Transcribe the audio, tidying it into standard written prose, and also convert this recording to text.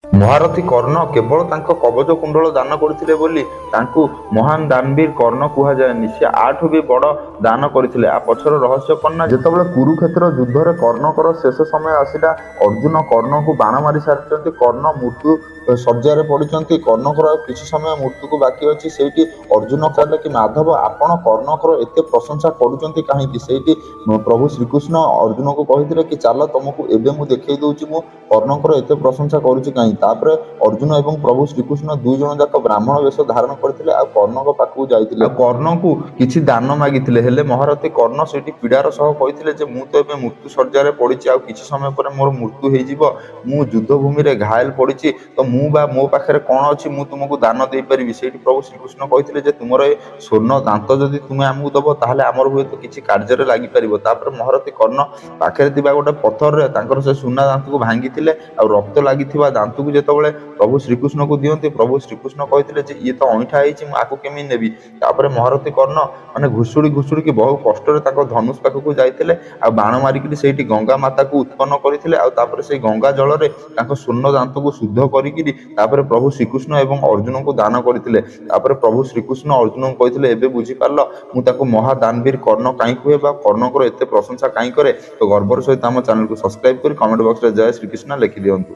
ମହାରଥୀ କର୍ଣ୍ଣ କେବଳ ତାଙ୍କ କବଚ କୁଣ୍ଡଳ ଦାନ କରିଥିଲେ ବୋଲି ତାଙ୍କୁ ମହାନ ଦାନବୀର କର୍ଣ୍ଣ କୁହାଯାଏନି। ସେ ଆଠୁ ବି ବଡ଼ ଦାନ କରିଥିଲେ। ଆ ପଛର ରହସ୍ୟ କଣ ନା, ଯେତେବେଳେ କୁରୁକ୍ଷେତ୍ର ଯୁଦ୍ଧରେ କର୍ଣ୍ଣଙ୍କର ଶେଷ ସମୟ ଆସିଲା, ଅର୍ଜୁନ କର୍ଣ୍ଣଙ୍କୁ ବାଣ ମାରି ସାରିଛନ୍ତି, କର୍ଣ୍ଣ ମୃତ୍ୟୁ ଶଯ୍ୟାରେ ପଡ଼ିଛନ୍ତି, କର୍ଣ୍ଣଙ୍କର ଆଉ କିଛି ସମୟ ମୃତ୍ୟୁକୁ ବାକି ଅଛି। ସେଇଠି ଅର୍ଜୁନ କହିଲେ କି ମାଧବ, ଆପଣ କର୍ଣ୍ଣଙ୍କର ଏତେ ପ୍ରଶଂସା କରୁଛନ୍ତି କାହିଁକି? ସେଇଠି ପ୍ରଭୁ ଶ୍ରୀକୃଷ୍ଣ ଅର୍ଜୁନକୁ କହିଥିଲେ କି ଚାଲ ତମକୁ ଏବେ ମୁଁ ଦେଖେଇ ଦଉଛି ମୁଁ କର୍ଣ୍ଣଙ୍କର ଏତେ ପ୍ରଶଂସା କରୁଛି କାହିଁ। ତାପରେ ଅର୍ଜୁନ ଏବଂ ପ୍ରଭୁ ଶ୍ରୀକୃଷ୍ଣ ଦୁଇ ଜଣ ଯାକ ବ୍ରାହ୍ମଣ ବେଶ ଧାରଣ କରିଥିଲେ ଆଉ କର୍ଣ୍ଣଙ୍କ ପାଖକୁ ଯାଇଥିଲେ, ଆଉ କର୍ଣ୍ଣଙ୍କୁ କିଛି ଦାନ ମାଗିଥିଲେ। ହେଲେ ମହାରଥୀ କର୍ଣ୍ଣ ସେଇଠି ପୀଡ଼ାର ସହ କହିଥିଲେ ଯେ ମୁଁ ତ ଏବେ ମୃତ୍ୟୁ ଶଯ୍ୟାରେ ପଡ଼ିଛି, ଆଉ କିଛି ସମୟ ପରେ ମୋର ମୃତ୍ୟୁ ହେଇଯିବ, ମୁଁ ଯୁଦ୍ଧ ଭୂମିରେ ଘାୟଲ ପଡ଼ିଛି, ତ ମୁଁ ବା ମୋ ପାଖରେ କ'ଣ ଅଛି ମୁଁ ତୁମକୁ ଦାନ ଦେଇପାରିବି? ସେଇଠି ପ୍ରଭୁ ଶ୍ରୀକୃଷ୍ଣ କହିଥିଲେ ଯେ ତୁମର ଏ ସ୍ୱର୍ଣ୍ଣ ଦାନ୍ତ ଯଦି ତୁମେ ଆମକୁ ଦେବ ତାହେଲେ ଆମର ହୁଏତ କିଛି କାର୍ଯ୍ୟରେ ଲାଗିପାରିବ। ତାପରେ ମହାରଥୀ କର୍ଣ୍ଣ ପାଖରେ ଥିବା ଗୋଟେ ପଥରରେ ତାଙ୍କର ସେ ସୁନା ଦାନ୍ତକୁ ଭାଙ୍ଗିଥିଲେ, ଆଉ ରକ୍ତ ଲାଗିଥିବା ଦାନ୍ତକୁ ଯେତେବେଳେ ପ୍ରଭୁ ଶ୍ରୀକୃଷ୍ଣଙ୍କୁ ଦିଅନ୍ତି, ପ୍ରଭୁ ଶ୍ରୀକୃଷ୍ଣ କହିଥିଲେ ଯେ ଇଏ ତ ଅଇଁଠା ହେଇଛି, ମୁଁ ଆକୁ କେମିତି ନେବି? ତାପରେ ମହାରଥୀ କର୍ଣ୍ଣ ମାନେ ଘୁଷୁଡ଼ିକି ବହୁ କଷ୍ଟରେ ତାଙ୍କ ଧନୁଷ ପାଖକୁ ଯାଇଥିଲେ, ଆଉ ବାଣ ମାରିକିରି ସେଇଠି ଗଙ୍ଗା ମାତାକୁ ଉତ୍ପନ୍ନ କରିଥିଲେ, ଆଉ ତାପରେ ସେଇ ଗଙ୍ଗା ଜଳରେ ତାଙ୍କ ସ୍ୱର୍ଣ୍ଣ ଦାନ୍ତକୁ ଶୁଦ୍ଧ କରିକିରି ତାପରେ ପ୍ରଭୁ ଶ୍ରୀକୃଷ୍ଣ ଏବଂ ଅର୍ଜୁନଙ୍କୁ ଦାନ କରିଥିଲେ। ତାପରେ ପ୍ରଭୁ ଶ୍ରୀକୃଷ୍ଣ ଅର୍ଜୁନଙ୍କୁ କହିଥିଲେ ଏବେ ବୁଝିପାରିଲ ମୁଁ ତାକୁ ମହାଦାନବୀର କର୍ଣ୍ଣ କାହିଁ କୁହେ ବା କର୍ଣ୍ଣଙ୍କର ଏତେ ପ୍ରଶଂସା କାହିଁ କରେ? ତ ଗର୍ବର ସହିତ ଆମ ଚ୍ୟାନେଲକୁ ସବସ୍କ୍ରାଇବ କରି କମେଣ୍ଟ ବକ୍ସରେ ଜୟ ଶ୍ରୀକୃଷ୍ଣ ଲେଖିଦିଅନ୍ତୁ।